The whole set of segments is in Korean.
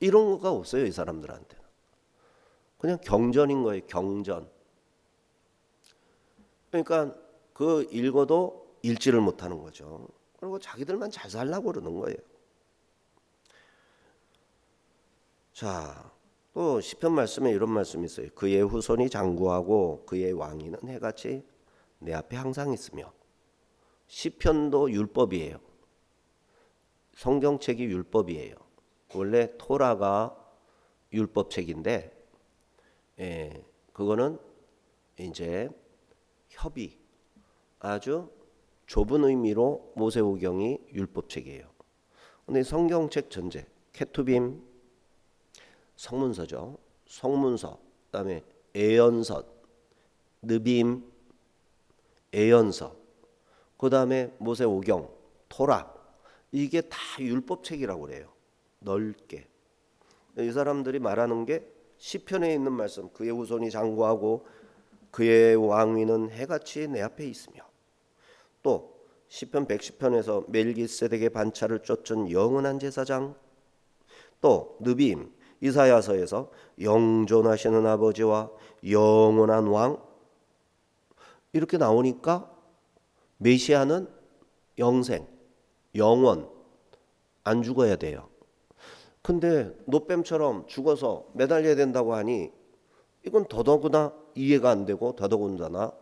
이런 거가 없어요. 이 사람들한테는. 그냥 경전인 거예요. 경전. 그러니까 그 읽어도 읽지를 못하는 거죠. 그리고 자기들만 잘 살라고 그러는 거예요. 자, 또 시편 말씀에 이런 말씀이 있어요. 그의 후손이 장구하고 그의 왕위는 해같이 내 앞에 항상 있으며. 시편도 율법이에요. 성경책이 율법이에요. 원래 토라가 율법책인데, 그거는 이제 협의, 아주 좁은 의미로 모세오경이 율법책이에요. 근데 성경책 전체, 케투빔, 성문서죠. 성문서, 그다음에 예언서, 느빔, 예언서, 그다음에 모세오경, 토라, 이게 다 율법책이라고 그래요. 넓게. 이 사람들이 말하는 게 시편에 있는 말씀, 그의 후손이 장구하고 그의 왕위는 해같이 내 앞에 있으며, 또 시편 110편에서 멜기세덱의 반차를 쫓은 영원한 제사장, 또 느빔 이사야서에서 영존하시는 아버지와 영원한 왕, 이렇게 나오니까 메시아는 영생, 영원, 안 죽어야 돼요. 근데 노뱀처럼 죽어서 매달려야 된다고 하니 이건 더더구나 이해가 안 되고 더더군다나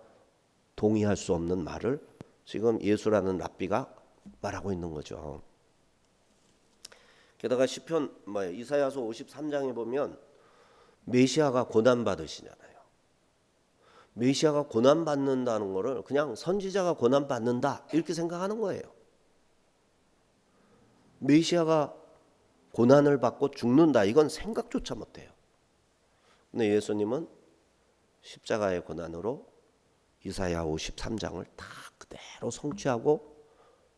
동의할 수 없는 말을 지금 예수라는 랍비가 말하고 있는 거죠. 게다가 시편 이사야서 53장에 보면 메시아가 고난 받으시잖아요. 메시아가 고난 받는다는 거를 그냥 선지자가 고난 받는다 이렇게 생각하는 거예요. 메시아가 고난을 받고 죽는다, 이건 생각조차 못해요. 근데 예수님은 십자가의 고난으로 이사야 53장을 다 그대로 성취하고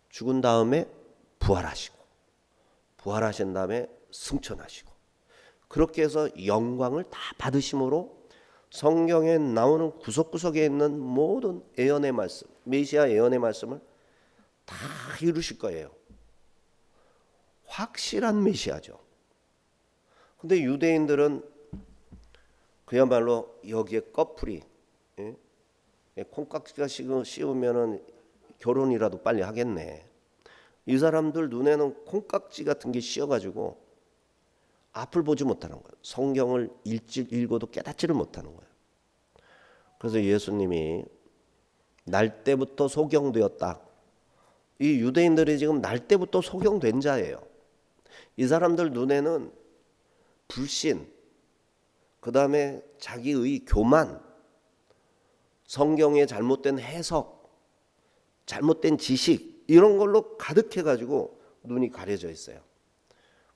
죽은 다음에 부활하시고, 부활하신 다음에 승천하시고, 그렇게 해서 영광을 다 받으심으로 성경에 나오는 구석구석에 있는 모든 예언의 말씀, 메시아 예언의 말씀을 다 이루실 거예요. 확실한 메시아죠. 근데 유대인들은 그야말로 여기에 꺼풀이, 콩깍지가 씌우면은 결혼이라도 빨리 하겠네. 이 사람들 눈에는 콩깍지 같은 게 씌어가지고 앞을 보지 못하는 거예요. 성경을 읽어도 깨닫지를 못하는 거예요. 그래서 예수님이 날 때부터 소경되었다. 이 유대인들이 지금 날 때부터 소경된 자예요. 이 사람들 눈에는 불신, 그 다음에 자기의 교만, 성경의 잘못된 해석, 잘못된 지식, 이런 걸로 가득해가지고 눈이 가려져 있어요.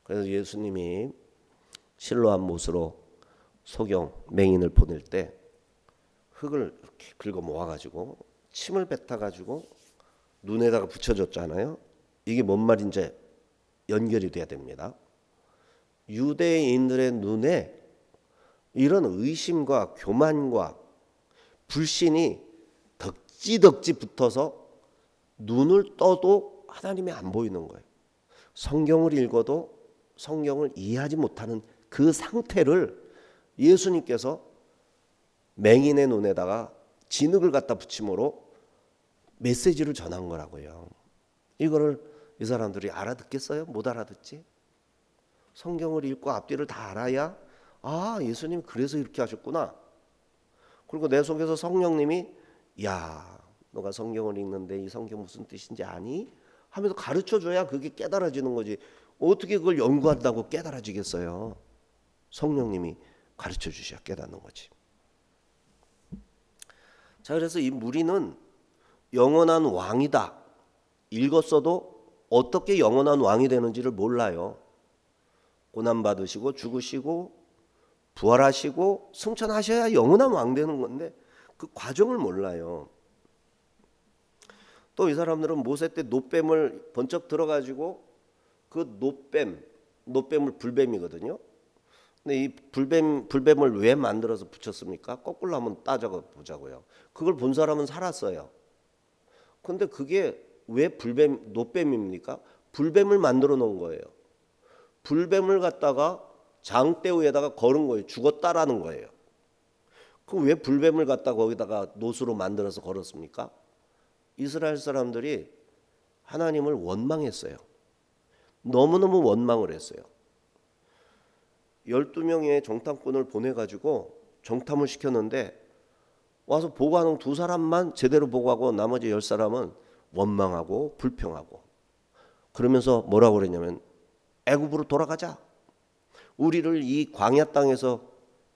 그래서 예수님이 실로암 못으로 소경 맹인을 보낼 때 흙을 이렇게 긁어 모아가지고 침을 뱉어가지고 눈에다가 붙여줬잖아요. 이게 뭔 말인지 연결이 돼야 됩니다. 유대인들의 눈에 이런 의심과 교만과 불신이 덕지덕지 붙어서 눈을 떠도 하나님이 안 보이는 거예요. 성경을 읽어도 성경을 이해하지 못하는 그 상태를 예수님께서 맹인의 눈에다가 진흙을 갖다 붙임으로 메시지를 전한 거라고요. 이거를 이 사람들이 알아듣겠어요? 못 알아듣지? 성경을 읽고 앞뒤를 다 알아야, 아, 예수님 그래서 이렇게 하셨구나. 그리고 내 속에서 성령님이, 야, 너가 성경을 읽는데 이 성경 무슨 뜻인지 아니? 하면서 가르쳐줘야 그게 깨달아지는 거지. 어떻게 그걸 연구한다고 깨달아지겠어요? 성령님이 가르쳐 주셔야 깨닫는 거지. 자, 그래서 이 무리는 영원한 왕이다. 읽었어도 어떻게 영원한 왕이 되는지를 몰라요. 고난받으시고 죽으시고 부활하시고 승천하셔야 영원한 왕 되는 건데 그 과정을 몰라요. 또 이 사람들은 모세 때 놋뱀을 번쩍 들어가지고 그 놋뱀을 불뱀이거든요. 근데 이 불뱀을 왜 만들어서 붙였습니까? 거꾸로 한번 따져 보자고요. 그걸 본 사람은 살았어요. 근데 그게 왜 놋뱀입니까? 불뱀을 만들어 놓은 거예요. 불뱀을 갖다가 장대 위에다가 걸은 거예요. 죽었다라는 거예요. 그 왜 불뱀을 갖다 거기다가 노수로 만들어서 걸었습니까? 이스라엘 사람들이 하나님을 원망했어요. 너무너무 원망을 했어요. 12명의 정탐꾼을 보내가지고 정탐을 시켰는데 와서 보고하는 2사람만 제대로 보고하고 나머지 10사람은 원망하고 불평하고 그러면서 뭐라고 그랬냐면 애굽으로 돌아가자. 우리를 이 광야 땅에서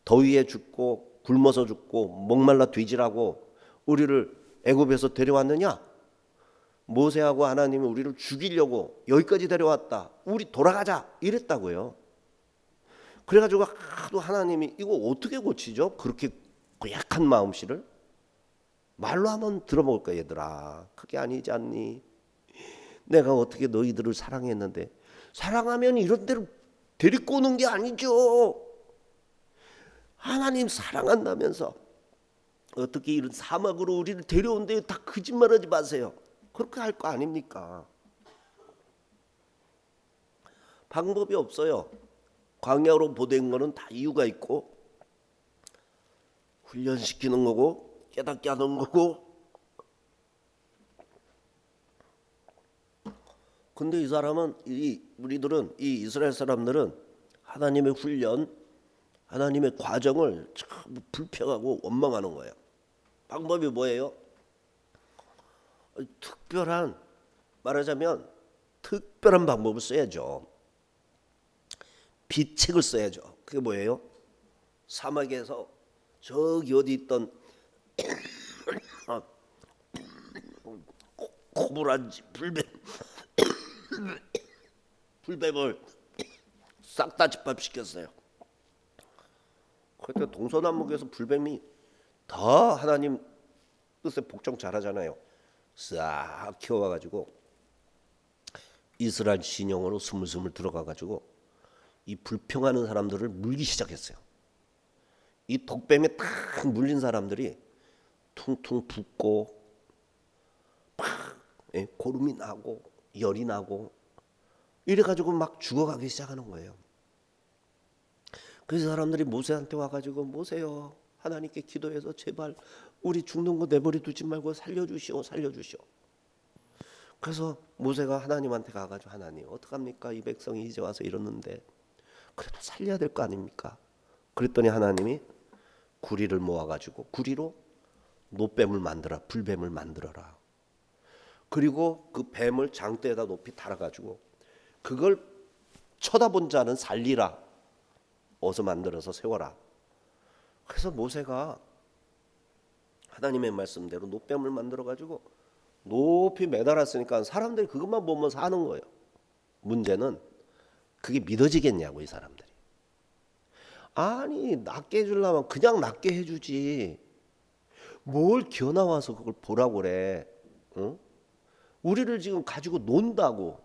더위에 죽고 굶어서 죽고 목말라 뒤지라고 우리를 애굽에서 데려왔느냐? 모세하고 하나님이 우리를 죽이려고 여기까지 데려왔다. 우리 돌아가자 이랬다고요. 그래가지고 하도 하나님이 이거 어떻게 고치죠? 그렇게 고약한 마음씨를 말로 한번 들어볼까 얘들아. 그게 아니지 않니? 내가 어떻게 너희들을 사랑했는데 사랑하면 이런 데로 데리고 오는 게 아니죠. 하나님 사랑한다면서 어떻게 이런 사막으로 우리를 데려온데 다 거짓말하지 마세요. 그렇게 할 거 아닙니까? 방법이 없어요. 광야로 보낸 거는 다 이유가 있고 훈련시키는 거고 깨닫게 하는 거고. 근데 이 사람은 우리들은 이 이스라엘 사람들은 하나님의 훈련, 하나님의 과정을 참 불평하고 원망하는 거예요. 방법이 뭐예요? 말하자면 특별한 방법을 써야죠. 비책을 써야죠. 그게 뭐예요? 사막에서 저기 어디 있던 코브라지 불뱀을 싹 다 집합시켰어요. 그때 동서남북에서 불뱀이 더 하나님 뜻에 복종 잘하잖아요. 싹 키워가지고 이스라엘 진영으로 스물스물 들어가가지고 이 불평하는 사람들을 물기 시작했어요. 이 독뱀에 딱 물린 사람들이 퉁퉁 붓고 막 고름이 나고 열이 나고 이래가지고 막 죽어가기 시작하는 거예요. 그래서 사람들이 모세한테 와가지고 모세요, 하나님께 기도해서 제발 우리 죽는 거 내버려 두지 말고 살려주시오. 그래서 모세가 하나님한테 가가지고 하나님 어떡합니까? 이 백성이 이제 와서 이러는데 그래도 살려야 될 거 아닙니까? 그랬더니 하나님이 구리를 모아가지고 구리로 노뱀을 만들어, 불뱀을 만들어라. 그리고 그 뱀을 장대에다 높이 달아가지고 그걸 쳐다본 자는 살리라. 어서 만들어서 세워라. 그래서 모세가 하나님의 말씀대로 노뱀을 만들어가지고 높이 매달았으니까 사람들이 그것만 보면 사는 거예요. 문제는 그게 믿어지겠냐고 이 사람들이. 아니 낫게 해주려면 그냥 낫게 해주지. 뭘 기어나와서 그걸 보라고 그래. 응? 우리를 지금 가지고 논다고.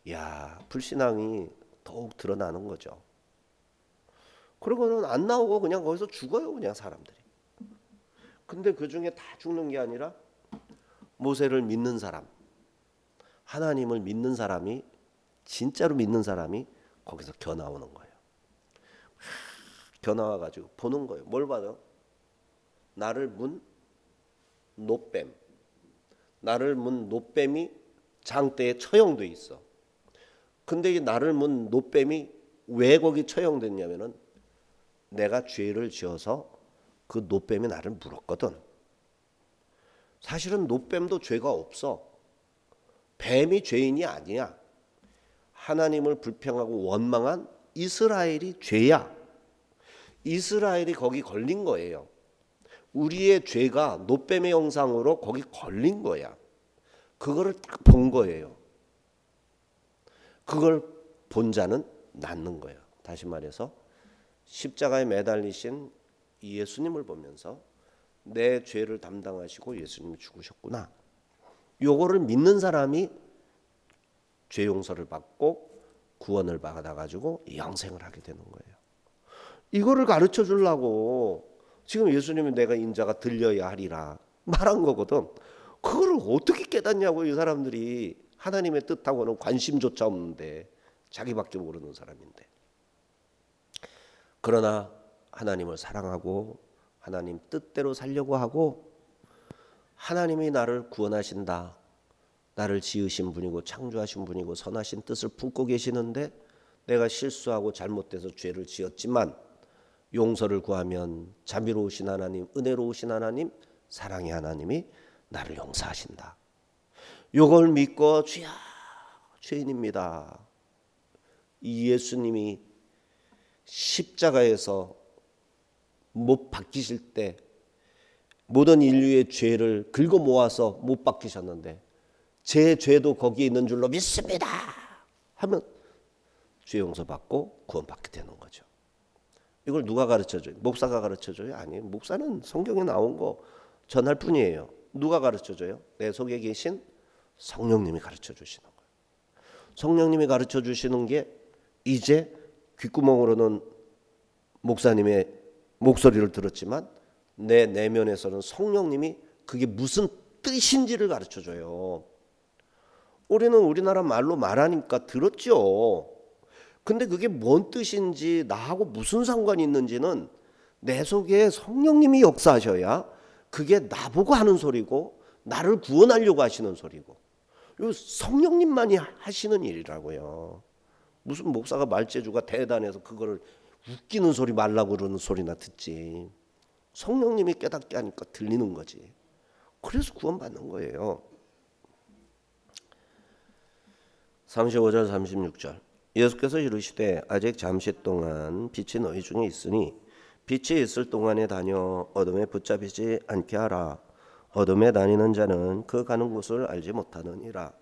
야, 불신앙이 더욱 드러나는 거죠. 그러고는 안 나오고 그냥 거기서 죽어요, 그냥 사람들이. 근데 그 중에 다 죽는 게 아니라 모세를 믿는 사람, 하나님을 믿는 사람이, 진짜로 믿는 사람이 거기서 겨 나오는 거예요. 겨 나와가지고 보는 거예요. 뭘 봐요? 나를 문 노뱀, 나를 문 노뱀이 장대에 처형돼 있어. 근데 이 나를 문 노뱀이 왜 거기 처형됐냐면은 내가 죄를 지어서 그 노뱀이 나를 물었거든. 사실은 노뱀도 죄가 없어. 뱀이 죄인이 아니야. 하나님을 불평하고 원망한 이스라엘이 죄야. 이스라엘이 거기 걸린 거예요. 우리의 죄가 노뱀의 형상으로 거기 걸린 거야. 그거를 딱 본 거예요. 그걸 본 자는 낫는 거예요. 다시 말해서 십자가에 매달리신 예수님을 보면서 내 죄를 담당하시고 예수님이 죽으셨구나. 요거를 믿는 사람이 죄 용서를 받고 구원을 받아가지고 영생을 하게 되는 거예요. 이거를 가르쳐 주려고 지금 예수님이 내가 인자가 들려야 하리라 말한 거거든. 그거를 어떻게 깨닫냐고 이 사람들이. 하나님의 뜻하고는 관심조차 없는데 자기밖에 모르는 사람인데. 그러나 하나님을 사랑하고 하나님 뜻대로 살려고 하고 하나님이 나를 구원하신다. 나를 지으신 분이고 창조하신 분이고 선하신 뜻을 품고 계시는데 내가 실수하고 잘못돼서 죄를 지었지만 용서를 구하면 자비로우신 하나님, 은혜로우신 하나님, 사랑의 하나님이 나를 용서하신다. 이걸 믿고 주야 죄인입니다. 이 예수님이 십자가에서 못 박히실 때 모든 인류의 죄를 긁어 모아서 못 박히셨는데 제 죄도 거기에 있는 줄로 믿습니다 하면 죄 용서받고 구원받게 되는 거죠. 이걸 누가 가르쳐줘요? 목사가 가르쳐줘요? 아니에요. 목사는 성경에 나온 거 전할 뿐이에요. 누가 가르쳐줘요? 내 속에 계신 성령님이 가르쳐주시는 거예요. 성령님이 가르쳐주시는 게 이제 귓구멍으로는 목사님의 목소리를 들었지만 내 내면에서는 성령님이 그게 무슨 뜻인지를 가르쳐줘요. 우리는 우리나라 말로 말하니까 들었죠. 근데 그게 뭔 뜻인지 나하고 무슨 상관이 있는지는 내 속에 성령님이 역사하셔야 그게 나보고 하는 소리고 나를 구원하려고 하시는 소리고 이 성령님만이 하시는 일이라고요. 무슨 목사가 말재주가 대단해서 그거를 웃기는 소리 말라고 그러는 소리나 듣지. 성령님이 깨닫게 하니까 들리는 거지. 그래서 구원받는 거예요. 35절 36절 예수께서 이르시되 아직 잠시 동안 빛이 너희 중에 있으니 빛이 있을 동안에 다녀 어둠에 붙잡히지 않게 하라. 어둠에 다니는 자는 그 가는 곳을 알지 못하느니라.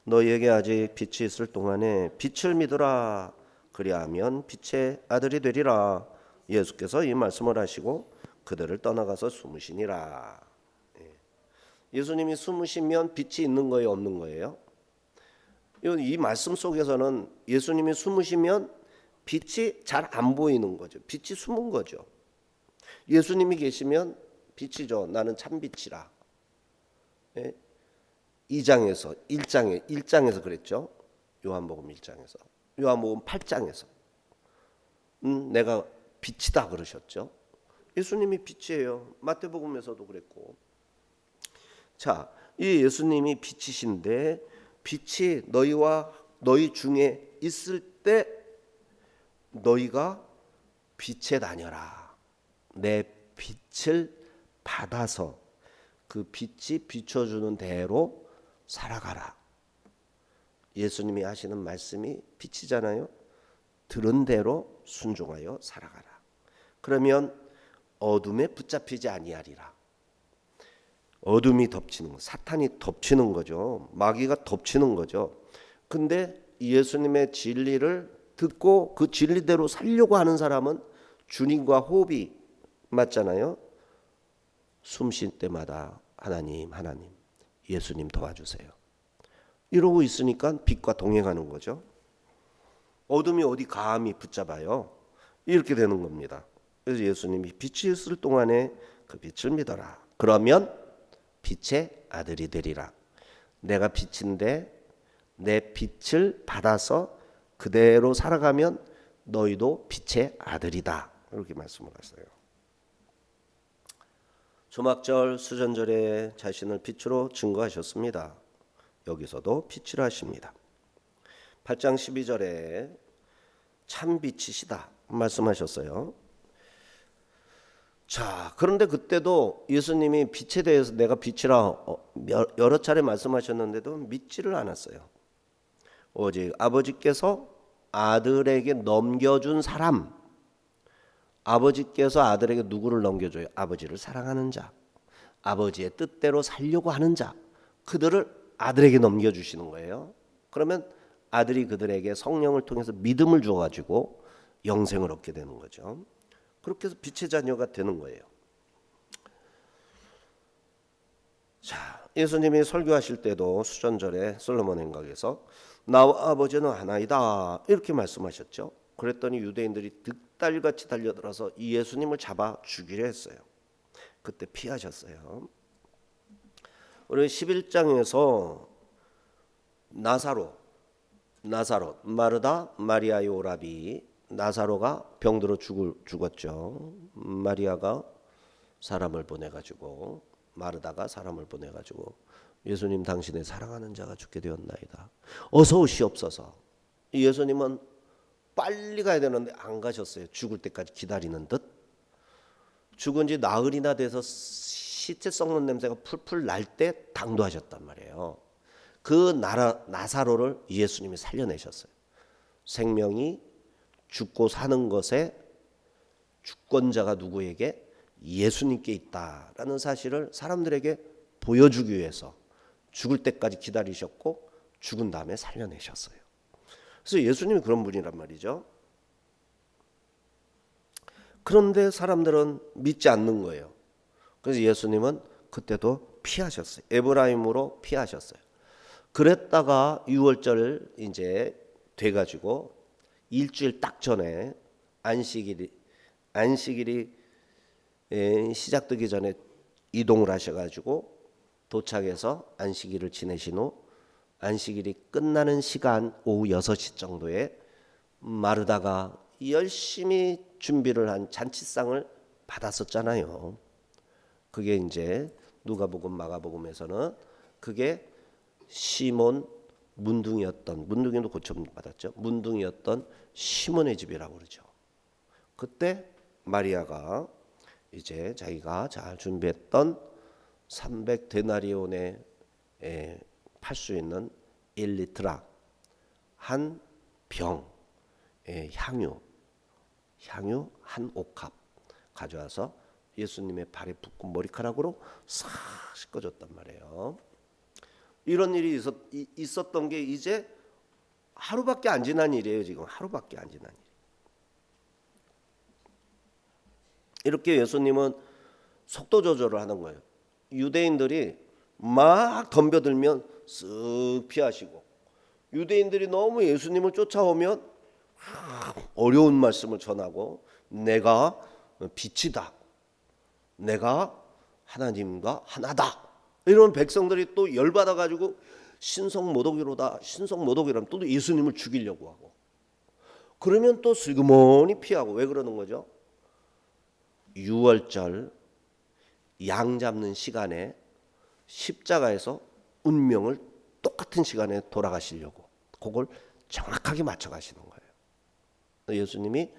너희에게 아직 빛이 있을 동안에 빛을 믿으라. 그리하면 빛의 아들이 되리라. 예수께서 이 말씀을 하시고 그들을 떠나가서 숨으시니라. 예수님이 숨으시면 빛이 있는 거예요, 없는 거예요? 이 말씀 속에서는 예수님이 숨으시면 빛이 잘 안 보이는 거죠. 빛이 숨은 거죠. 예수님이 계시면 빛이죠. 나는 참빛이라. 2장에서 1장에서 그랬죠. 요한복음 1장에서. 요한복음 8장에서 내가 빛이다 그러셨죠. 예수님이 빛이에요. 마태복음에서도 그랬고. 자, 이 예수님이 빛이신데 빛이 너희와 너희 중에 있을 때 너희가 빛에 다녀라. 내 빛을 받아서 그 빛이 비춰주는 대로 살아가라. 예수님이 하시는 말씀이 빛이잖아요. 들은 대로 순종하여 살아가라. 그러면 어둠에 붙잡히지 아니하리라. 어둠이 덮치는 거, 사탄이 덮치는 거죠. 마귀가 덮치는 거죠. 근데 예수님의 진리를 듣고 그 진리대로 살려고 하는 사람은 주님과 호흡이 맞잖아요. 숨 쉴 때마다 하나님 예수님 도와주세요. 이러고 있으니까 빛과 동행하는 거죠. 어둠이 어디 감히 붙잡아요. 이렇게 되는 겁니다. 그래서 예수님이 빛이 있을 동안에 그 빛을 믿어라. 그러면 빛의 아들이 되리라. 내가 빛인데 내 빛을 받아서 그대로 살아가면 너희도 빛의 아들이다. 이렇게 말씀을 하세요. 조막절 수전절에 자신을 빛으로 증거하셨습니다. 여기서도 빛이라 하십니다. 8장 12절에 참 빛이시다 말씀하셨어요. 자, 그런데 그때도 예수님이 빛에 대해서 내가 빛이라 여러 차례 말씀하셨는데도 믿지를 않았어요. 오직 아버지께서 아들에게 넘겨준 사람, 아버지께서 아들에게 누구를 넘겨줘요? 아버지를 사랑하는 자, 아버지의 뜻대로 살려고 하는 자, 그들을 아들에게 넘겨주시는 거예요. 그러면 아들이 그들에게 성령을 통해서 믿음을 줘가지고 영생을 얻게 되는 거죠. 그렇게 해서 빛의 자녀가 되는 거예요. 자, 예수님이 설교하실 때도 수전절에 솔로몬 행각에서 나와 아버지는 하나이다 이렇게 말씀하셨죠. 그랬더니 유대인들이 득달같이 달려들어서 이 예수님을 잡아 죽이려 했어요. 그때 피하셨어요. 우리 11장에서 나사로 마르다 마리아의 오라비 나사로가 병들어 죽었죠. 마리아가 사람을 보내가지고, 마르다가 사람을 보내가지고, 예수님 당신의 사랑하는 자가 죽게 되었나이다. 어서 오시옵소서. 예수님은 빨리 가야 되는데 안 가셨어요. 죽을 때까지 기다리는 듯. 죽은 지 나흘이나 돼서 시체 썩는 냄새가 풀풀 날 때 당도하셨단 말이에요. 그 나사로를 예수님이 살려내셨어요. 생명이 죽고 사는 것에 주권자가 누구에게? 예수님께 있다라는 사실을 사람들에게 보여주기 위해서 죽을 때까지 기다리셨고 죽은 다음에 살려내셨어요. 그래서 예수님이 그런 분이란 말이죠. 그런데 사람들은 믿지 않는 거예요. 그래서 예수님은 그때도 피하셨어요. 에브라임으로 피하셨어요. 그랬다가 6월절 이제 돼가지고 일주일 딱 전에 안식일이 시작되기 전에 이동을 하셔가지고 도착해서 안식일을 지내신 후 안식일이 끝나는 시간 오후 6시 정도에 마르다가 열심히 준비를 한 잔치상을 받았었잖아요. 그게 이제 누가복음 마가복음에서는 그게 시몬 문둥이도 고침받았죠. 문둥이였던 시몬의 집이라고 그러죠. 그때 마리아가 이제 자기가 잘 준비했던 300데나리온에 팔 수 있는 1리트라 한 병 향유 한 옥합 가져와서 예수님의 발에 붓고 머리카락으로 싹 씻겨줬단 말이에요. 이런 일이 있었던 게 이제 하루밖에 안 지난 일이에요. 지금 하루밖에 안 지난 일. 이렇게 예수님은 속도 조절을 하는 거예요. 유대인들이 막 덤벼들면 쓱 피하시고, 유대인들이 너무 예수님을 쫓아오면 어려운 말씀을 전하고, 내가 빛이다, 내가 하나님과 하나다, 이런 백성들이 또 열받아 가지고 신성모독이로다, 신성모독이라면 또 예수님을 죽이려고 하고, 그러면 또 슬그머니 피하고. 왜 그러는 거죠? 6월절 양 잡는 시간에 십자가에서 운명을 똑같은 시간에 돌아가시려고 그걸 정확하게 맞춰 가시는 거예요. 예수님이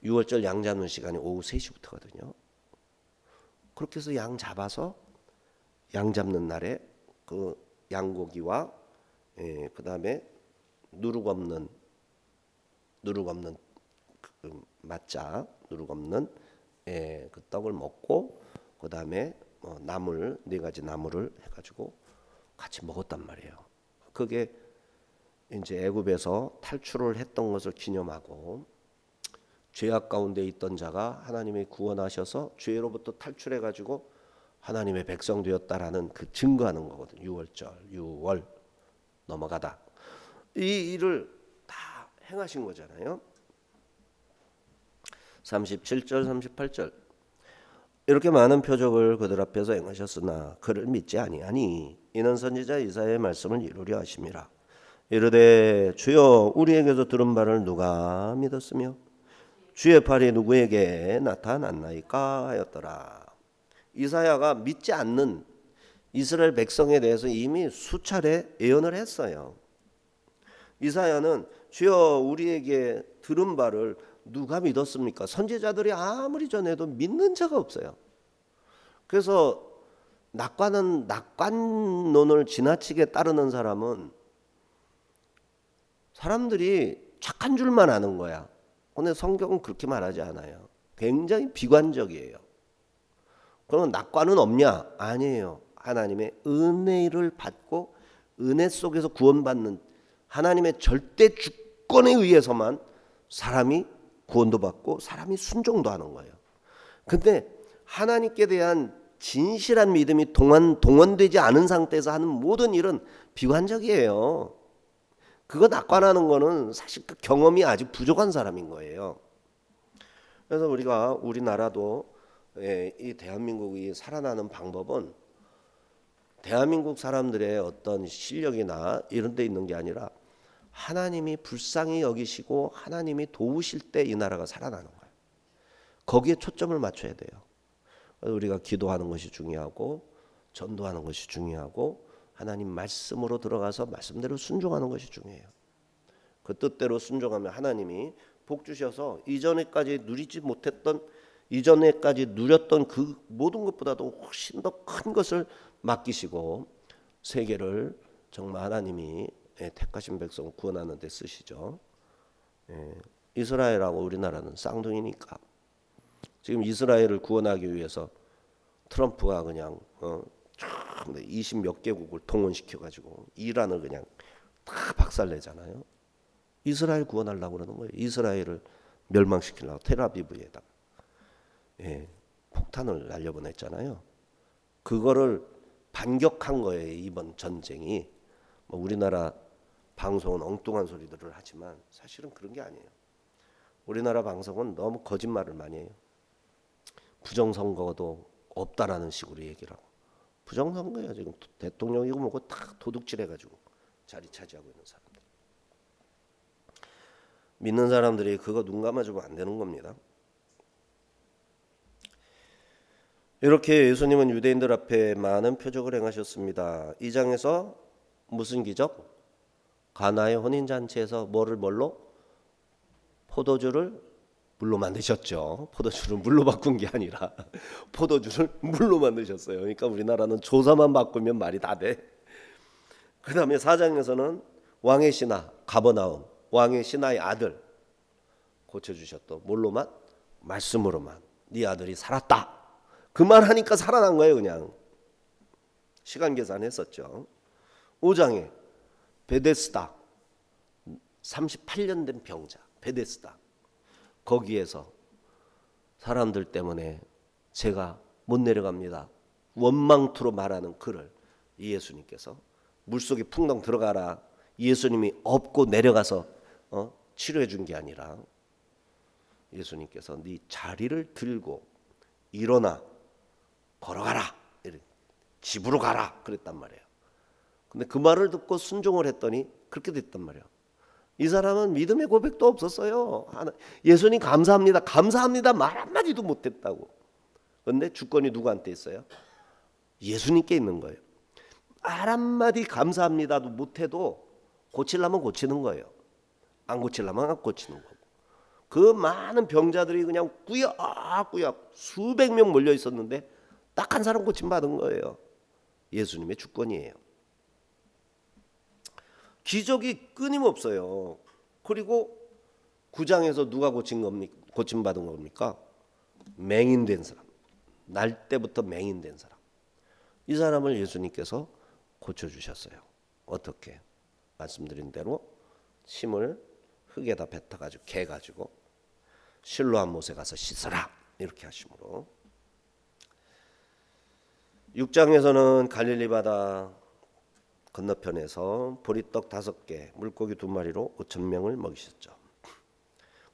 6월절 양 잡는 시간이 오후 3시부터거든요. 그렇게 해서 양 잡아서 양 잡는 날에 그 양고기와 그다음에 누룩 없는 그 맛자, 누룩 없는 그 떡을 먹고, 그 다음에 나물 4가지 나물을 해가지고 같이 먹었단 말이에요. 그게 이제 애굽에서 탈출을 했던 것을 기념하고, 죄악 가운데 있던 자가 하나님이 구원하셔서 죄로부터 탈출해가지고 하나님의 백성 되었다라는 그 증거하는 거거든요. 6월절, 6월 넘어가다. 이 일을 다 행하신 거잖아요. 37절 38절 이렇게 많은 표적을 그들 앞에서 행하셨으나 그를 믿지 아니하니 이는 선지자 이사야의 말씀을 이루려 하심이라. 이르되 주여 우리에게서 들은 바를 누가 믿었으며 주의 팔이 누구에게 나타났나이까 하였더라. 이사야가 믿지 않는 이스라엘 백성에 대해서 이미 수차례 예언을 했어요. 이사야는 주여 우리에게 들은 바를 누가 믿었습니까? 선지자들이 아무리 전해도 믿는 자가 없어요. 그래서 낙관론을 지나치게 따르는 사람은 사람들이 착한 줄만 아는 거야. 근데 성경은 그렇게 말하지 않아요. 굉장히 비관적이에요. 그러면 낙관은 없냐? 아니에요. 하나님의 은혜를 받고 은혜 속에서 구원받는 하나님의 절대 주권에 의해서만 사람이 구원도 받고 사람이 순종도 하는 거예요. 근데 하나님께 대한 진실한 믿음이 동원되지 않은 상태에서 하는 모든 일은 비관적이에요. 그거 낙관하는 거는 사실 그 경험이 아직 부족한 사람인 거예요. 그래서 우리나라도 이 대한민국이 살아나는 방법은 대한민국 사람들의 어떤 실력이나 이런 데 있는 게 아니라 하나님이 불쌍히 여기시고 하나님이 도우실 때 이 나라가 살아나는 거예요. 거기에 초점을 맞춰야 돼요. 우리가 기도하는 것이 중요하고 전도하는 것이 중요하고 하나님 말씀으로 들어가서 말씀대로 순종하는 것이 중요해요. 그 뜻대로 순종하면 하나님이 복 주셔서 이전에까지 누리지 못했던 이전에까지 누렸던 그 모든 것보다도 훨씬 더 큰 것을 맡기시고 세계를 정말 하나님이 택하신 백성을 구원하는 데 쓰시죠. 이스라엘하고 우리나라는 쌍둥이니까 지금 이스라엘을 구원하기 위해서 트럼프가 그냥 20 몇 개국을 동원시켜가지고 이란을 그냥 다 박살내잖아요. 이스라엘 구원하려고 그러는 거예요. 이스라엘을 멸망시키려고 텔아비브에다가 폭탄을 날려보냈잖아요. 그거를 반격한 거예요. 이번 전쟁이. 우리나라 방송은 엉뚱한 소리들을 하지만 사실은 그런 게 아니에요. 우리나라 방송은 너무 거짓말을 많이 해요. 부정선거도 없다라는 식으로 얘기를 하고 부정선거야 지금 대통령이고 뭐고 다 도둑질해가지고 자리 차지하고 있는 사람들. 믿는 사람들이 그거 눈 감아주면 안 되는 겁니다. 이렇게 예수님은 유대인들 앞에 많은 표적을 행하셨습니다. 이 장에서 무슨 기적? 가나의 혼인잔치에서 뭘로? 포도주를 물로 만드셨죠. 포도주를 물로 바꾼 게 아니라 포도주를 물로 만드셨어요. 그러니까 우리나라는 조사만 바꾸면 말이 다 돼. 그 다음에 4장에서는 왕의 신하 가버나움, 왕의 신하의 아들 고쳐주셨던 뭘로만? 말씀으로만. 네 아들이 살았다. 그 말 하니까 살아난 거예요. 그냥 시간 계산했었죠. 5장에 베데스다 38년 된 병자 베데스다 거기에서 사람들 때문에 제가 못 내려갑니다. 원망투로 말하는 그를 예수님께서 물속에 풍덩 들어가라. 예수님이 업고 내려가서 치료해 준 게 아니라 예수님께서 네 자리를 들고 일어나 걸어가라. 집으로 가라. 그랬단 말이에요. 근데 그 말을 듣고 순종을 했더니 그렇게 됐단 말이에요. 이 사람은 믿음의 고백도 없었어요. 예수님 감사합니다. 감사합니다. 말 한마디도 못했다고. 그런데 주권이 누구한테 있어요? 예수님께 있는 거예요. 말 한마디 감사합니다도 못해도 고치려면 고치는 거예요. 안 고치려면 안 고치는 거고. 그 많은 병자들이 그냥 꾸역꾸역 수백 명 몰려 있었는데 딱 한 사람 고침 받은 거예요. 예수님의 주권이에요. 기적이 끊임없어요. 그리고 9장에서 누가 고침 받은 겁니까? 맹인된 사람. 날 때부터 맹인된 사람. 이 사람을 예수님께서 고쳐주셨어요. 어떻게? 말씀드린 대로 침을 흙에다 뱉어가지고 개가지고 실로암 못에 가서 씻어라 이렇게 하심으로 6장에서는 갈릴리 바다 건너편에서 보리떡 5개 물고기 2마리로 5,000명을 먹이셨죠.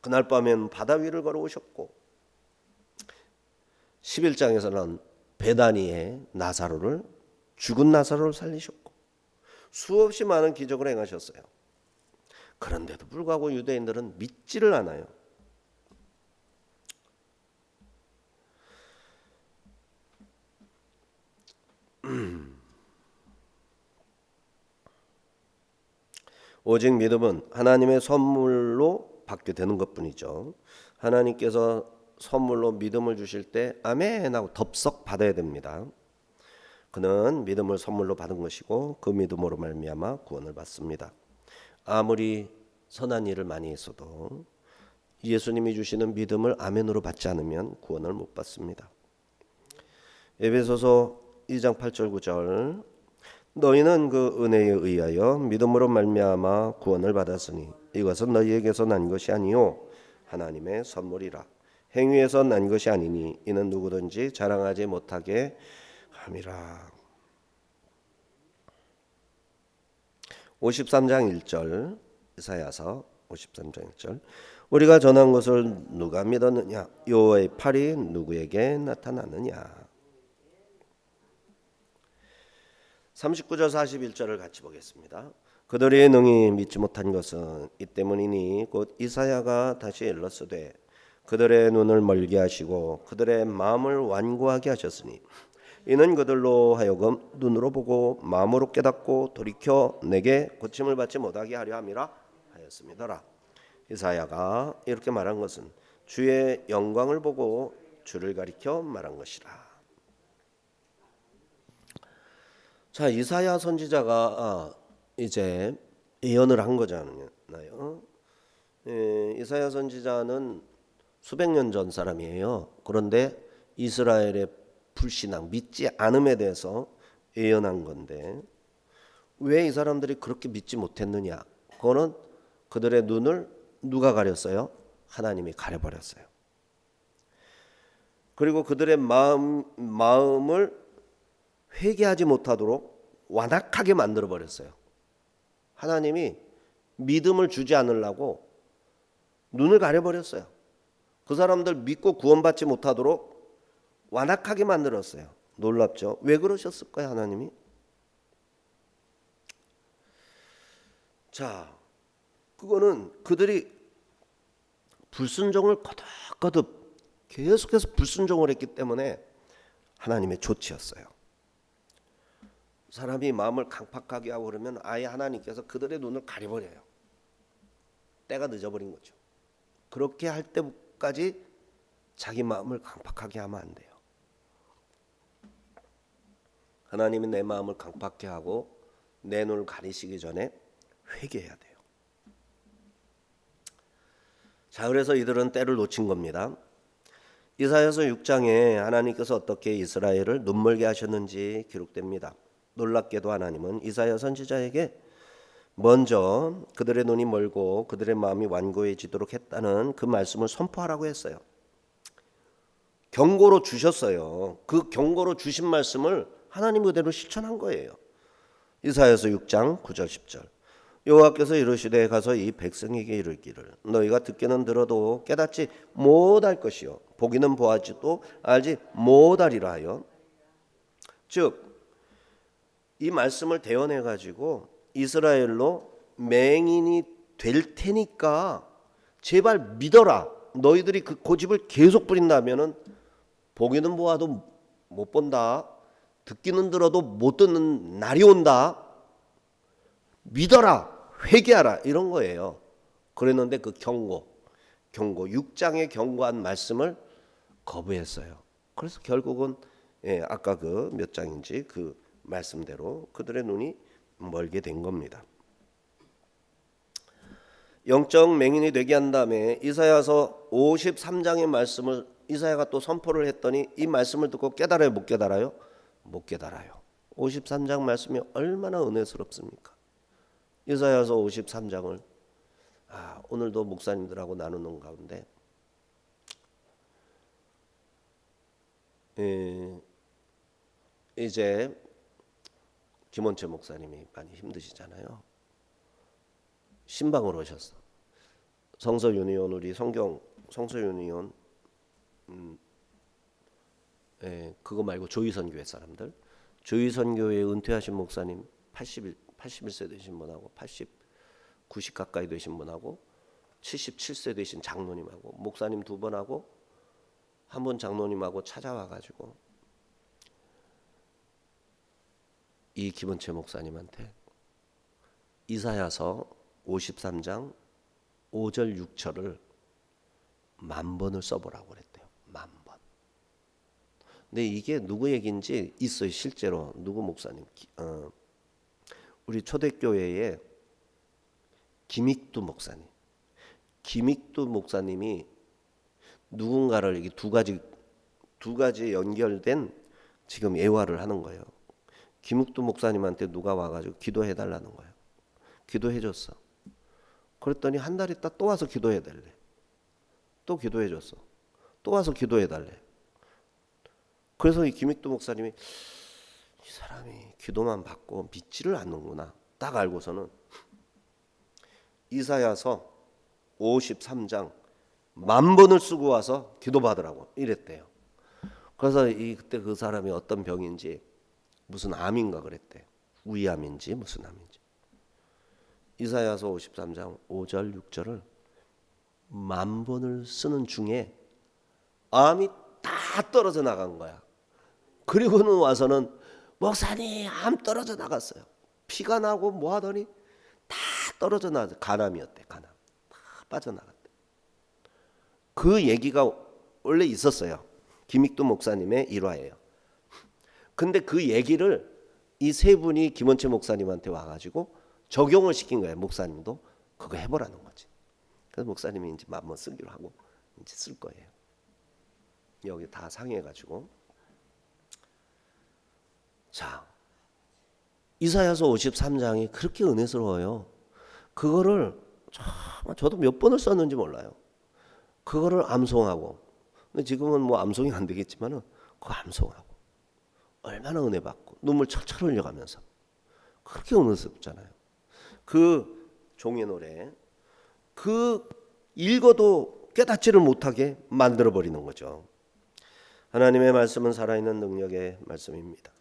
그날 밤엔 바다 위를 걸어오셨고 11장에서는 베다니에 나사로를 죽은 나사로를 살리셨고 수없이 많은 기적을 행하셨어요. 그런데도 불구하고 유대인들은 믿지를 않아요. 오직 믿음은 하나님의 선물로 받게 되는 것뿐이죠. 하나님께서 선물로 믿음을 주실 때 아멘 하고 덥석 받아야 됩니다. 그는 믿음을 선물로 받은 것이고 그 믿음으로 말미암아 구원을 받습니다. 아무리 선한 일을 많이 했어도 예수님이 주시는 믿음을 아멘으로 받지 않으면 구원을 못 받습니다. 에베소서 2장 8절 9절 너희는 그 은혜에 의하여 믿음으로 말미암아 구원을 받았으니 이것은 너희에게서 난 것이 아니요 하나님의 선물이라 행위에서 난 것이 아니니 이는 누구든지 자랑하지 못하게 함이라. 53장 1절 이사야서 53장 1절 우리가 전한 것을 누가 믿었느냐 여호와의 팔이 누구에게 나타나느냐. 39절 41절을 같이 보겠습니다. 그들이 능히 믿지 못한 것은 이 때문이니 곧 이사야가 다시 일렀으되 그들의 눈을 멀게 하시고 그들의 마음을 완고하게 하셨으니 이는 그들로 하여금 눈으로 보고 마음으로 깨닫고 돌이켜 내게 고침을 받지 못하게 하려 함이라 하였음이더라. 이사야가 이렇게 말한 것은 주의 영광을 보고 주를 가리켜 말한 것이라. 자, 이사야 선지자가 이제 예언을 한 거잖아요. 이사야 선지자는 수백 년 전 사람이에요. 그런데 이스라엘의 불신앙, 믿지 않음에 대해서 예언한 건데 왜 이 사람들이 그렇게 믿지 못했느냐? 그거는 그들의 눈을 누가 가렸어요? 하나님이 가려버렸어요. 그리고 그들의 마음을 회개하지 못하도록 완악하게 만들어버렸어요. 하나님이 믿음을 주지 않으려고 눈을 가려버렸어요. 그 사람들 믿고 구원받지 못하도록 완악하게 만들었어요. 놀랍죠? 왜 그러셨을까요, 하나님이? 자, 그거는 그들이 불순종을 거듭거듭 계속해서 불순종을 했기 때문에 하나님의 조치였어요. 사람이 마음을 강팍하게 하고 그러면 아예 하나님께서 그들의 눈을 가려버려요. 때가 늦어버린 거죠. 그렇게 할 때까지 자기 마음을 강팍하게 하면 안 돼요. 하나님은 내 마음을 강팍하게 하고 내 눈을 가리시기 전에 회개해야 돼요. 자, 그래서 이들은 때를 놓친 겁니다. 이사야서 6장에 하나님께서 어떻게 이스라엘을 눈멀게 하셨는지 기록됩니다. 놀랍게도 하나님은 이사야 선지자에게 먼저 그들의 눈이 멀고 그들의 마음이 완고해지도록 했다는 그 말씀을 선포하라고 했어요. 경고로 주셨어요. 그 경고로 주신 말씀을 하나님 그대로 실천한 거예요. 이사야서 6장 9절 10절 여호와께서 이르시되 가서 이 백성에게 이르기를 너희가 듣기는 들어도 깨닫지 못할 것이요 보기는 보아지도 알지 못하리라 하여 즉 이 말씀을 대언해 가지고 이스라엘로 맹인이 될 테니까 제발 믿어라. 너희들이 그 고집을 계속 부린다면은 보기는 보아도 못 본다. 듣기는 들어도 못 듣는 날이 온다. 믿어라. 회개하라. 이런 거예요. 그랬는데 그 경고 6장에 경고한 말씀을 거부했어요. 그래서 결국은 아까 그 몇 장인지 그 말씀대로 그들의 눈이 멀게 된 겁니다. 영적 맹인이 되게 한 다음에 이사야서 53장의 말씀을 이사야가 또 선포를 했더니 이 말씀을 듣고 깨달아요? 못 깨달아요? 못 깨달아요. 53장 말씀이 얼마나 은혜스럽습니까? 이사야서 53장을 오늘도 목사님들하고 나누는 가운데 이제 김원채 목사님이 많이 힘드시잖아요. 신방으로 오셨어. 성서유니온 우리 성서유니온 그거 말고 조이선교회 사람들 조이선교회 은퇴하신 목사님 81세 되신 분하고 90 가까이 되신 분하고 77세 되신 장로님하고 목사님 2번하고 한 분 장로님하고 찾아와가지고 이 김원채 목사님한테 이사야서 53장 5절 6절을 10,000번을 써보라고 그랬대요. 10,000번. 근데 이게 누구 얘기인지 있어요. 실제로 누구 목사님 우리 초대교회에 김익두 목사님이 누군가를 이게 두 가지 연결된 지금 예화를 하는 거예요. 김익두 목사님한테 누가 와가지고 기도해 달라는 거예요. 기도해 줬어. 그랬더니 한 달 있다 또 와서 기도해 달래. 또 기도해 줬어. 또 와서 기도해 달래. 그래서 이 김익두 목사님이 이 사람이 기도만 받고 믿지를 않는구나 딱 알고서는 이사야서 53장 10,000번을 쓰고 와서 기도받으라고 이랬대요. 그래서 그때 그 사람이 어떤 병인지 무슨 암인가 그랬대. 위암인지 무슨 암인지. 이사야서 53장 5절 6절을 만 번을 쓰는 중에 암이 다 떨어져 나간 거야. 그리고는 와서는 목사님 암 떨어져 나갔어요. 피가 나고 뭐 하더니 다 떨어져 나갔어. 간암이었대. 간암 다 빠져나갔대. 그 얘기가 원래 있었어요. 김익두 목사님의 일화예요. 근데 그 얘기를 이 세 분이 김원채 목사님한테 와가지고 적용을 시킨 거예요. 목사님도 그거 해보라는 거지. 그래서 목사님이 이제 한번 쓰기로 하고 이제 쓸 거예요. 여기 다 상해가지고. 자, 이사야서 53장이 그렇게 은혜스러워요. 그거를 저도 몇 번을 썼는지 몰라요. 그거를 암송하고, 근데 지금은 뭐 암송이 안 되겠지만은 그거 암송하고 얼마나 은혜 받고 눈물 철철 흘려가면서 그렇게 은혜스럽잖아요. 그 종의 노래, 그 읽어도 깨닫지를 못하게 만들어 버리는 거죠. 하나님의 말씀은 살아있는 능력의 말씀입니다.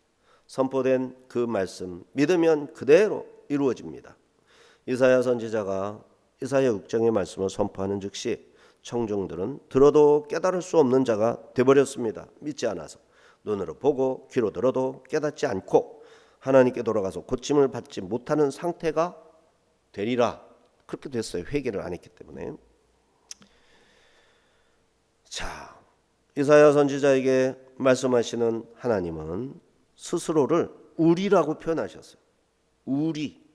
선포된 그 말씀 믿으면 그대로 이루어집니다. 이사야 선지자가 이사야 6장의 말씀을 선포하는 즉시 청중들은 들어도 깨달을 수 없는 자가 되어버렸습니다. 믿지 않아서 눈으로 보고 귀로 들어도 깨닫지 않고 하나님께 돌아가서 고침을 받지 못하는 상태가 되리라. 그렇게 됐어요. 회개를 안 했기 때문에. 자, 이사야 선지자에게 말씀하시는 하나님은 스스로를 우리라고 표현하셨어요. 우리.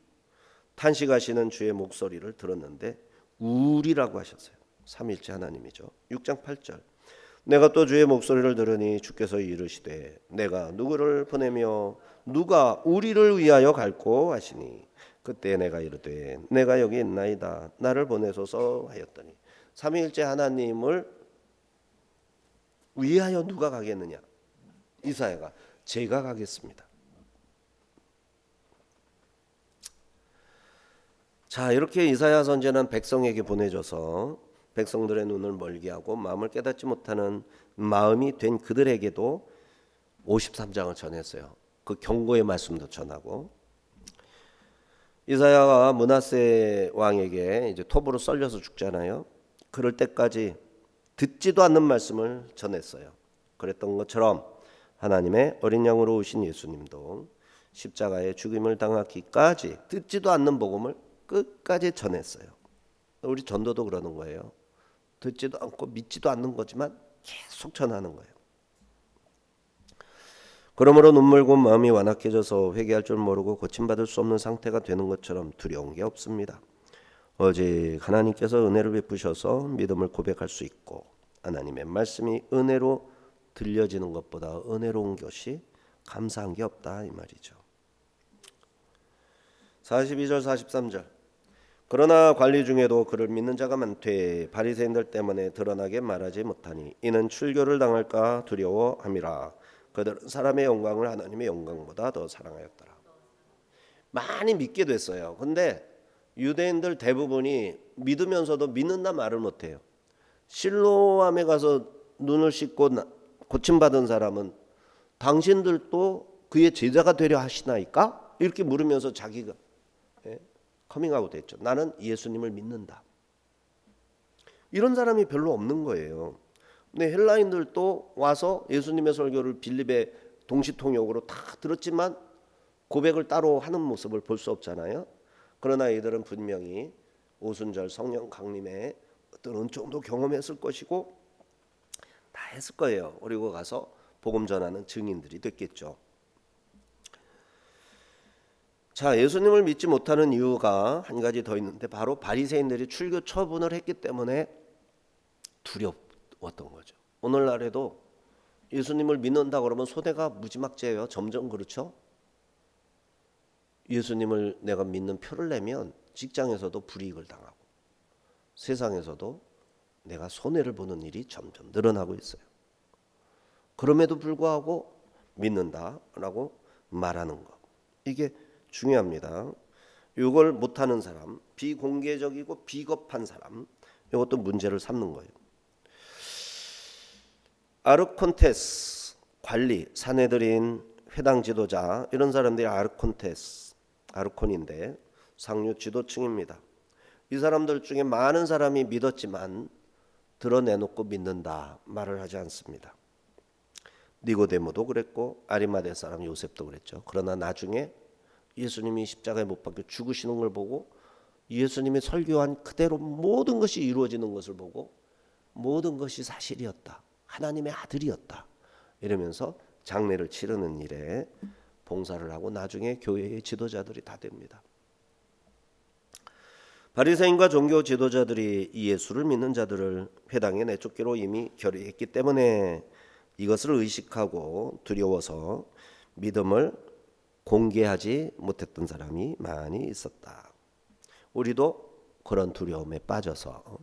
탄식하시는 주의 목소리를 들었는데 우리라고 하셨어요. 삼일째 하나님이죠. 6장 8절. 내가 또 주의 목소리를 들으니 주께서 이르시되 내가 누구를 보내며 누가 우리를 위하여 갈꼬 하시니 그때 내가 이르되 내가 여기 있나이다 나를 보내소서 하였더니 삼위일체 하나님을 위하여 누가 가겠느냐? 이사야가 제가 가겠습니다. 자, 이렇게 이사야 선지자는 백성에게 보내줘서 백성들의 눈을 멀게 하고 마음을 깨닫지 못하는 마음이 된 그들에게도 53장을 전했어요. 그 경고의 말씀도 전하고, 이사야가 므낫세 왕에게 이제 톱으로 썰려서 죽잖아요. 그럴 때까지 듣지도 않는 말씀을 전했어요. 그랬던 것처럼 하나님의 어린 양으로 오신 예수님도 십자가의 죽임을 당하기까지 듣지도 않는 복음을 끝까지 전했어요. 우리 전도도 그러는 거예요. 듣지도 않고 믿지도 않는 거지만 계속 전하는 거예요. 그러므로 눈물고 마음이 완악해져서 회개할 줄 모르고 고침받을 수 없는 상태가 되는 것처럼 두려운 게 없습니다. 오직 하나님께서 은혜를 베푸셔서 믿음을 고백할 수 있고 하나님의 말씀이 은혜로 들려지는 것보다 은혜로운 것이 감사한 게 없다 이 말이죠. 42절 43절. 그러나 관리 중에도 그를 믿는 자가 많되 바리새인들 때문에 드러나게 말하지 못하니 이는 출교를 당할까 두려워함이라. 그들은 사람의 영광을 하나님의 영광보다 더 사랑하였더라. 많이 믿게 됐어요. 근데 유대인들 대부분이 믿으면서도 믿는다 말을 못해요. 실로암에 가서 눈을 씻고 고침받은 사람은 당신들도 그의 제자가 되려 하시나이까? 이렇게 물으면서 자기가 커밍아웃 했죠. 나는 예수님을 믿는다. 이런 사람이 별로 없는 거예요. 근데 헬라인들도 와서 예수님의 설교를 빌립의 동시통역으로 다 들었지만 고백을 따로 하는 모습을 볼 수 없잖아요. 그러나 이들은 분명히 오순절 성령 강림의 어떤 은총도 경험했을 것이고 다 했을 거예요. 그리고 가서 복음 전하는 증인들이 됐겠죠. 자, 예수님을 믿지 못하는 이유가 한 가지 더 있는데 바로 바리새인들이 출교 처분을 했기 때문에 두려웠던 거죠. 오늘날에도 예수님을 믿는다 그러면 소대가 무지막지해요. 점점 그렇죠. 예수님을 내가 믿는 표를 내면 직장에서도 불이익을 당하고 세상에서도 내가 손해를 보는 일이 점점 늘어나고 있어요. 그럼에도 불구하고 믿는다라고 말하는 것. 이게 중요합니다. 이걸 못하는 사람, 비공개적이고 비겁한 사람, 이것도 문제를 삼는 거예요. 아르콘테스 관리, 사내들인 회당 지도자 이런 사람들이 아르콘인데 상류 지도층입니다. 이 사람들 중에 많은 사람이 믿었지만 드러내놓고 믿는다 말을 하지 않습니다. 니고데모도 그랬고 아리마대 사람 요셉도 그랬죠. 그러나 나중에 예수님이 십자가에 못 박혀 죽으시는 걸 보고 예수님이 설교한 그대로 모든 것이 이루어지는 것을 보고 모든 것이 사실이었다. 하나님의 아들이었다. 이러면서 장례를 치르는 일에 봉사를 하고 나중에 교회의 지도자들이 다 됩니다. 바리새인과 종교 지도자들이 이 예수를 믿는 자들을 회당에 내쫓기로 이미 결의했기 때문에 이것을 의식하고 두려워서 믿음을 공개하지 못했던 사람이 많이 있었다. 우리도 그런 두려움에 빠져서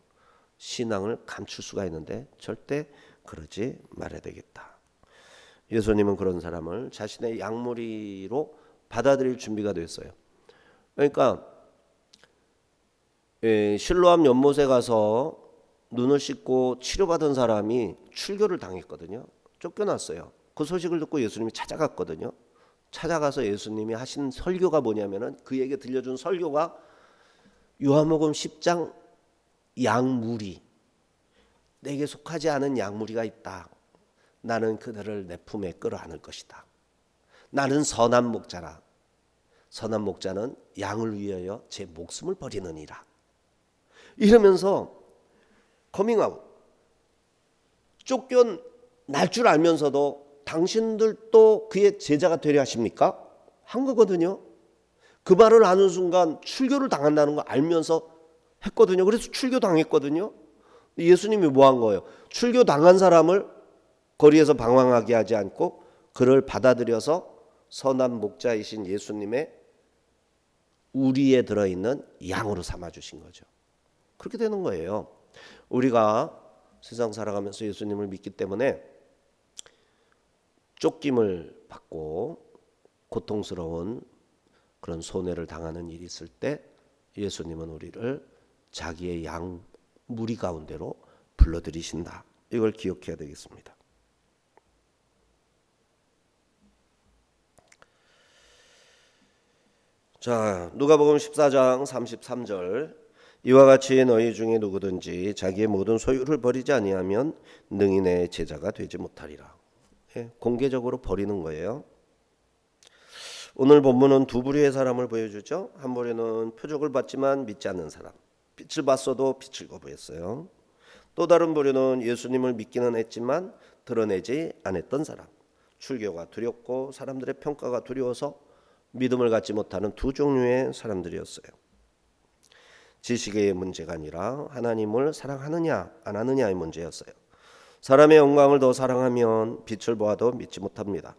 신앙을 감출 수가 있는데 절대 그러지 말아야 되겠다. 예수님은 그런 사람을 자신의 양무리로 받아들일 준비가 됐어요. 그러니까 실로암 연못에 가서 눈을 씻고 치료받은 사람이 출교를 당했거든요. 쫓겨났어요. 그 소식을 듣고 예수님이 찾아갔거든요. 찾아가서 예수님이 하신 설교가 뭐냐면은 그에게 들려준 설교가 요한복음 10장 양무리, 내게 속하지 않은 양무리가 있다. 나는 그들을 내 품에 끌어안을 것이다. 나는 선한 목자라. 선한 목자는 양을 위하여 제 목숨을 버리느니라. 이러면서 커밍아웃. 쫓겨날 줄 알면서도 당신들도 그의 제자가 되려 하십니까? 한 거거든요. 그 말을 하는 순간 출교를 당한다는 거 알면서 했거든요. 그래서 출교 당했거든요. 예수님이 뭐 한 거예요? 출교 당한 사람을 거리에서 방황하게 하지 않고 그를 받아들여서 선한 목자이신 예수님의 우리에 들어있는 양으로 삼아주신 거죠. 그렇게 되는 거예요. 우리가 세상 살아가면서 예수님을 믿기 때문에 쫓김을 받고 고통스러운 그런 손해를 당하는 일이 있을 때 예수님은 우리를 자기의 양 무리 가운데로 불러들이신다. 이걸 기억해야 되겠습니다. 자, 누가복음 14장 33절 이와 같이 너희 중에 누구든지 자기의 모든 소유를 버리지 아니하면 능히 내 제자가 되지 못하리라. 공개적으로 버리는 거예요. 오늘 본문은 두 부류의 사람을 보여주죠. 한 부류는 표적을 받지만 믿지 않는 사람, 빛을 봤어도 빛을 거부했어요. 또 다른 부류는 예수님을 믿기는 했지만 드러내지 않았던 사람, 출교가 두렵고 사람들의 평가가 두려워서 믿음을 갖지 못하는 두 종류의 사람들이었어요. 지식의 문제가 아니라 하나님을 사랑하느냐 안 하느냐의 문제였어요. 사람의 영광을 더 사랑하면 빛을 보아도 믿지 못합니다.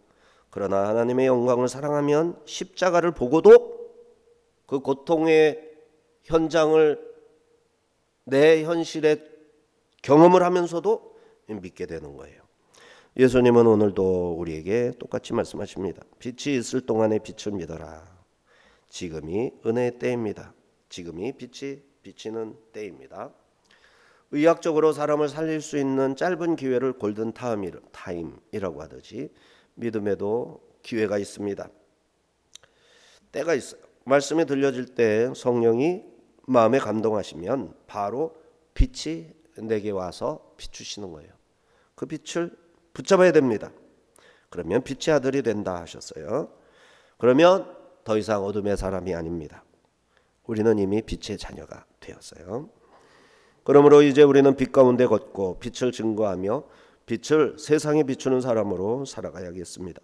그러나 하나님의 영광을 사랑하면 십자가를 보고도 그 고통의 현장을 내 현실에 경험을 하면서도 믿게 되는 거예요. 예수님은 오늘도 우리에게 똑같이 말씀하십니다. 빛이 있을 동안에 빛을 믿어라. 지금이 은혜의 때입니다. 지금이 빛이 비치는 때입니다. 의학적으로 사람을 살릴 수 있는 짧은 기회를 골든 타임이라고 하듯이 믿음에도 기회가 있습니다. 때가 있어요. 말씀이 들려질 때 성령이 마음에 감동하시면 바로 빛이 내게 와서 비추시는 거예요. 그 빛을 붙잡아야 됩니다. 그러면 빛의 아들이 된다 하셨어요. 그러면 더 이상 어둠의 사람이 아닙니다. 우리는 이미 빛의 자녀가 되었어요. 그러므로 이제 우리는 빛 가운데 걷고 빛을 증거하며 빛을 세상에 비추는 사람으로 살아가야겠습니다.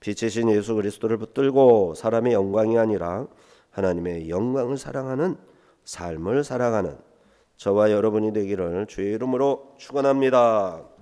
빛이신 예수 그리스도를 붙들고 사람의 영광이 아니라 하나님의 영광을 사랑하는 삶을 살아가는 저와 여러분이 되기를 주의 이름으로 축원합니다.